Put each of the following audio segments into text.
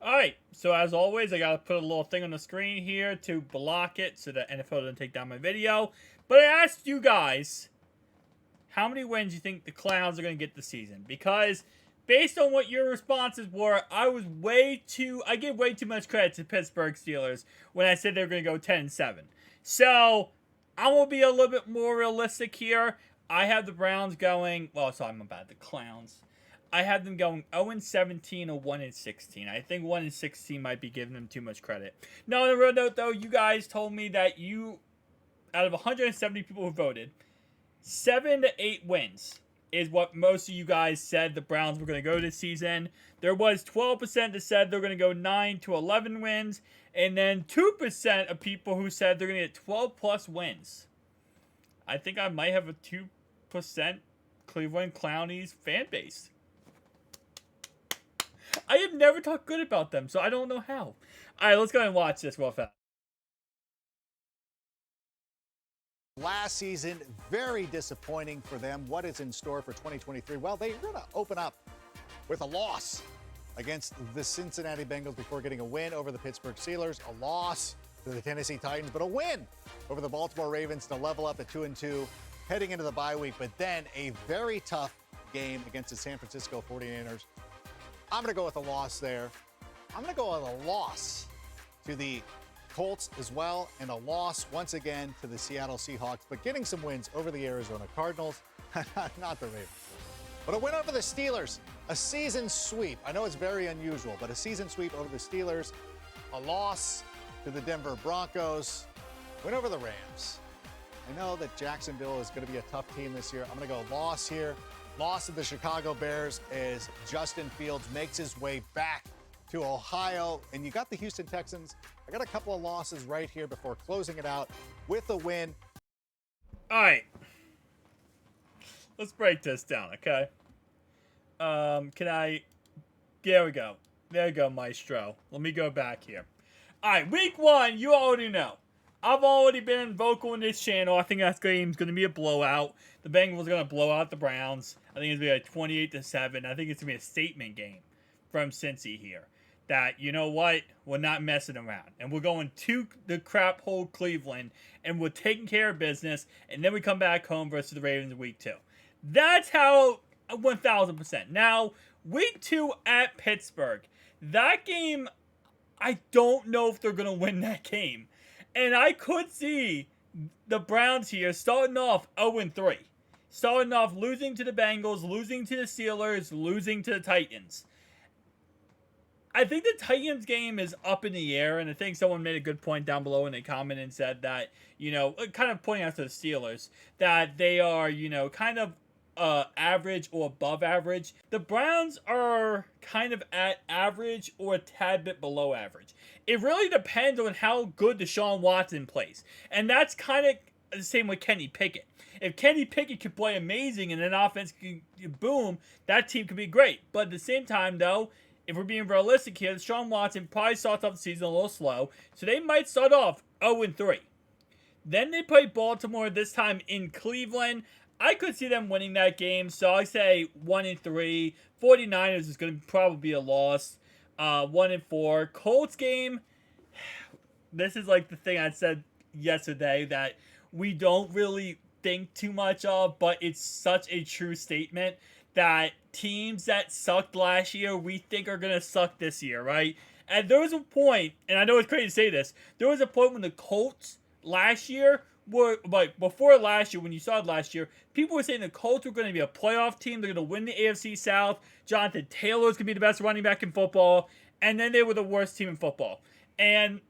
Alright, so as always, I gotta put a little thing on the screen here to block it so that NFL doesn't take down my video. But I asked you guys how many wins you think the Clowns are gonna get this season. Because based on what your responses were, I gave way too much credit to Pittsburgh Steelers when I said they were gonna go 10-7. So I'm gonna be a little bit more realistic here. I have the Browns going, well, sorry, I'm about the Clowns. I have them going 0-17 or 1-16. I think 1-16 might be giving them too much credit. No, on the real note, though, you guys told me that out of 170 people who voted, 7 to 8 wins is what most of you guys said the Browns were going to go this season. There was 12% that said they're going to go 9 to 11 wins, and then 2% of people who said they're going to get 12 plus wins. I think I might have a 2% Cleveland Clownies fan base. I have never talked good about them, so I don't know how. Alright, let's go ahead and watch this real fast. Last season, very disappointing for them. What is in store for 2023? Well, they're going to open up with a loss against the Cincinnati Bengals before getting a win over the Pittsburgh Steelers, a loss to the Tennessee Titans, but a win over the Baltimore Ravens to level up at 2-2 heading into the bye week, but then a very tough game against the San Francisco 49ers. I'm going to go with a loss there. I'm going to go with a loss to the Colts as well, and a loss once again to the Seattle Seahawks, but getting some wins over the Arizona Cardinals, not the Ravens. But a win over the Steelers, a season sweep. I know it's very unusual, but a season sweep over the Steelers, a loss to the Denver Broncos, win over the Rams. I know that Jacksonville is going to be a tough team this year. I'm going to go loss here. Loss to the Chicago Bears as Justin Fields makes his way back to Ohio. And you got the Houston Texans. I got a couple of losses right here before closing it out with a win. All right. Let's break this down, okay? There we go. There you go, Maestro. Let me go back here. All right, week 1, you already know. I've already been vocal on this channel. I think that game's going to be a blowout. The Bengals are going to blow out the Browns. I think it's going to be like 28-7. I think it's going to be a statement game from Cincy here. That, you know what, we're not messing around. And we're going to the crap hole Cleveland. And we're taking care of business. And then we come back home versus the Ravens in week 2. That's how 1,000%. Now, week 2 at Pittsburgh. That game, I don't know if they're going to win that game. And I could see the Browns here starting off 0-3. Starting off losing to the Bengals, losing to the Steelers, losing to the Titans. I think the Titans game is up in the air, and I think someone made a good point down below in the comment and said that, you know, kind of pointing out to the Steelers, that they are, you know, kind of average or above average. The Browns are kind of at average or a tad bit below average. It really depends on how good Deshaun Watson plays. And that's kind of the same with Kenny Pickett. If Kenny Pickett could play amazing and an offense can boom, that team could be great. But at the same time, though, if we're being realistic here, Deshaun Watson probably starts off the season a little slow. So they might start off 0-3. Then they play Baltimore, this time in Cleveland. I could see them winning that game, so I say 1-3. 49ers is going to probably be a loss. 1-4. Colts game, this is like the thing I said yesterday that we don't really think too much of, but it's such a true statement that teams that sucked last year, we think are going to suck this year, right? And there was a point, and I know it's crazy to say this, there was a point when the Colts last year were, like, before last year, when you saw it last year, people were saying the Colts were going to be a playoff team. They're going to win the AFC South. Jonathan Taylor's going to be the best running back in football. And then they were the worst team in football. And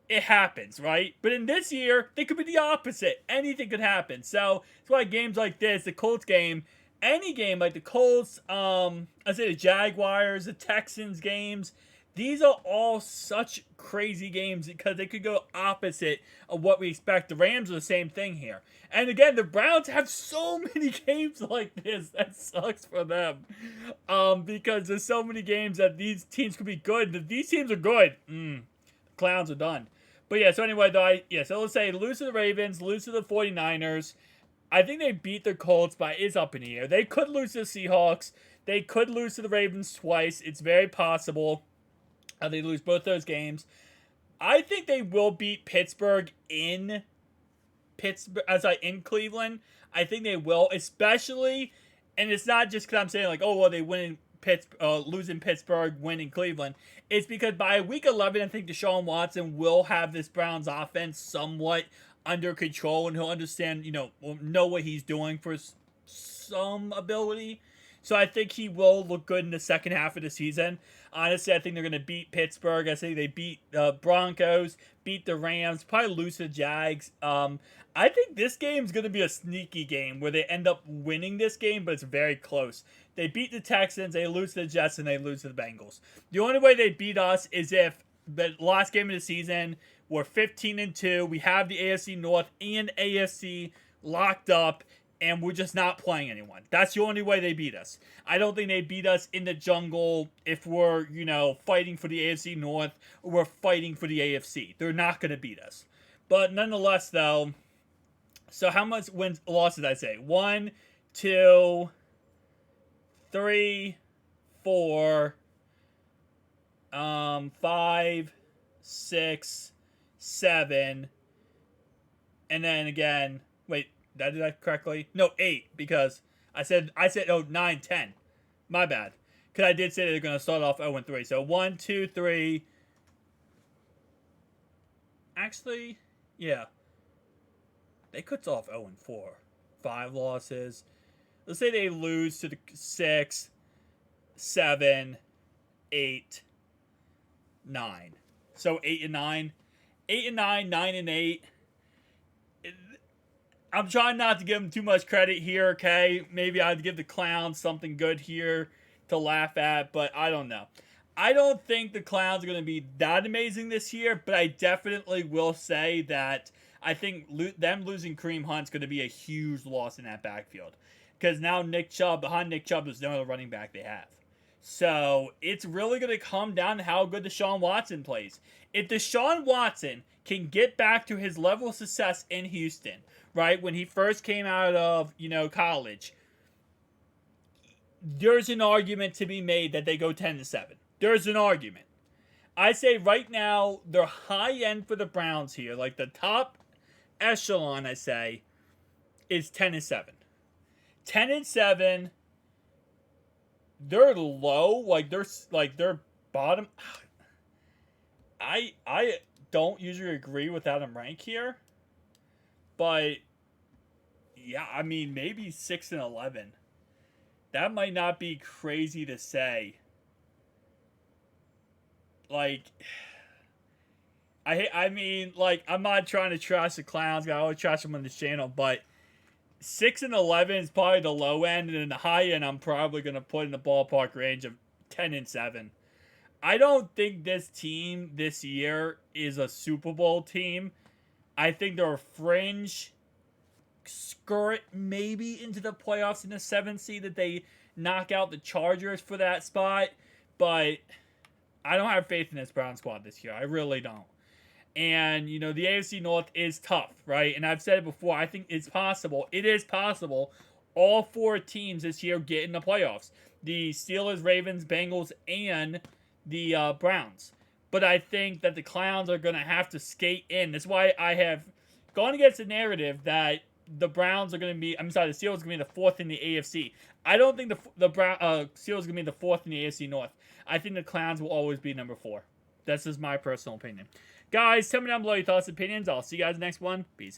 it happens, right? But in this year, they could be the opposite. Anything could happen. So, it's why games like this, the Colts game, any game like the Colts, I say the Jaguars, the Texans games, these are all such crazy games because they could go opposite of what we expect. The Rams are the same thing here. And again, the Browns have so many games like this. That sucks for them. Because there's so many games that these teams could be good. These teams are good. The Clowns are done. But yeah, so anyway, though, so let's say lose to the Ravens, lose to the 49ers. I think they beat the Colts, but it's up in the air. They could lose to the Seahawks. They could lose to the Ravens twice. It's very possible. They lose both those games. I think they will beat Pittsburgh in Cleveland. I think they will, especially, and it's not just because I'm saying like, oh well, they win in lose in Pittsburgh, win in Cleveland. It's because by week 11, I think Deshaun Watson will have this Browns offense somewhat under control, and he'll understand, know what he's doing for some ability. So I think he will look good in the second half of the season. Honestly, I think they're going to beat Pittsburgh. I think they beat the Broncos, beat the Rams, probably lose to the Jags. I think this game is going to be a sneaky game where they end up winning this game, but it's very close. They beat the Texans, they lose to the Jets, and they lose to the Bengals. The only way they beat us is if the last game of the season we're 15-2. We have the AFC North and AFC locked up, and we're just not playing anyone. That's the only way they beat us. I don't think they beat us in the jungle if we're, fighting for the AFC North or we're fighting for the AFC. They're not going to beat us. But nonetheless, though, so how much wins, losses did I say? 1, 2, 3, 4, 5, 6, 7, and then again, wait, did I do that correctly? No, 8, because I said 9, 10. My bad. Because I did say they're going to start off 0-3. So 1, 2, 3. Actually, yeah. They could start off 0-4. 5 losses. Let's say they lose to the 6, 7, 8, 9. So 8-9. 8-9, 9-8. I'm trying not to give them too much credit here, okay? Maybe I'd give the Clowns something good here to laugh at, but I don't know. I don't think the Clowns are going to be that amazing this year, but I definitely will say that I think them losing Kareem Hunt's going to be a huge loss in that backfield. Because now behind Nick Chubb, there's no other running back they have. So it's really going to come down to how good Deshaun Watson plays. If Deshaun Watson can get back to his level of success in Houston, right, when he first came out of, college, there's an argument to be made that they go 10-7. There's an argument. I say right now, they're high end for the Browns here. Like the top echelon, I say, is 10-7. 10-7. They're low, they're bottom. I don't usually agree with Adam Rank here, but yeah, I mean maybe 6-11. That might not be crazy to say. I'm not trying to trash the Clowns. I always trash them on this channel, but 6-11 is probably the low end, and in the high end, I'm probably going to put in the ballpark range of 10-7. I don't think this team this year is a Super Bowl team. I think they're a fringe skirt maybe into the playoffs in the 7th seed that they knock out the Chargers for that spot, but I don't have faith in this Brown squad this year. I really don't. And, the AFC North is tough, right? And I've said it before. I think it's possible. It is possible. All 4 teams this year get in the playoffs. The Steelers, Ravens, Bengals, and the Browns. But I think that the Clowns are going to have to skate in. That's why I have gone against the narrative that the Browns are going to be... the Steelers are going to be the 4th in the AFC. I don't think the Steelers are going to be the 4th in the AFC North. I think the Clowns will always be number 4. That's just my personal opinion. Guys, tell me down below your thoughts and opinions. I'll see you guys in the next one. Peace out.